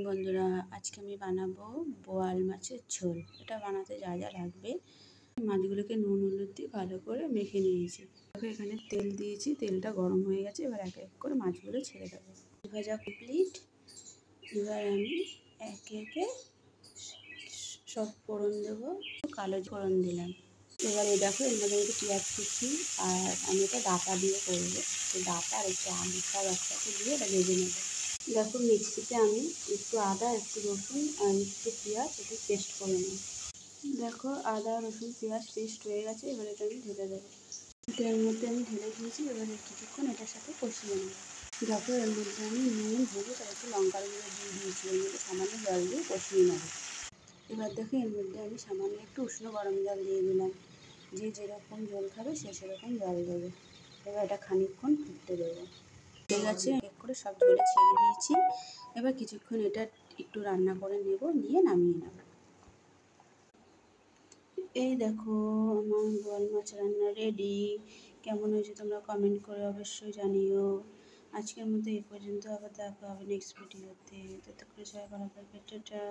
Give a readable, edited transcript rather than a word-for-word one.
বন্ধুরা, আজকে আমি বানাবো বোয়াল মাছের ঝোল। এটা বানাতে যা যা লাগবে, মাছগুলোকে নুন হলুদ দিয়ে ভালো করে মেখে নিয়েছি। এখানে তেল দিয়েছি, তেলটা গরম হয়ে গেছে। এবার এক এক করে মাছগুলো ছেড়ে দেবো। ভাজা কমপ্লিট। এবার আমি একে একে সব ফোড়ন দেবো। কালো ফোড়ন দিলাম। এবার দেখো, এর মধ্যে একটু পেঁয়াজ কুচি, আর আমি এটা ডাটা দিয়ে করবো। ডাটা আর একটু আলু সব একসাথে দিয়ে এটা ভেজে নেবো। দেখো, মিক্সিতে আমি একটু আদা, একটু রসুন আর একটু পেঁয়াজ একটু পেস্ট করে নিই। দেখো, আদা রসুন পেঁয়াজ পেস্ট হয়ে গেছে। এবার এটা আমি ঢেলে দেবো। এর মধ্যে আমি ঢেলে দিয়েছি। এবারে কিছুক্ষণ এটার সাথে কষিয়ে নেব। দেখো, এর মধ্যে আমি নুন হলুদ আর একটু লঙ্কার গুঁড়ো দিয়ে দিয়েছি। এর মধ্যে সামান্য জল দিয়ে কষিয়ে নেব। এবার দেখো, এর মধ্যে আমি সামান্য একটু উষ্ণ গরম জল দিয়ে দিলাম। যে যেরকম জল খাবে সে সেরকম জল দেবে। এবার এটা খানিকক্ষণ ফুটতে দেবো। ঠিক আছে, এক করে সব ঝোলে ছেড়ে দিয়েছি। এবার কিছুক্ষণ এটা একটু রান্না করে নেব, নিয়ে নামিয়ে নেব। এই দেখো, আমার বোয়াল মাছ রান্না রেডি। কেমন হয়েছে তোমরা কমেন্ট করে অবশ্যই জানিও। আজকের মতো এই পর্যন্ত, আবার দেখা হবে নেক্সট ভিডিওতে। ততক্ষণ সবাই ভালো থাকবে। টাটা।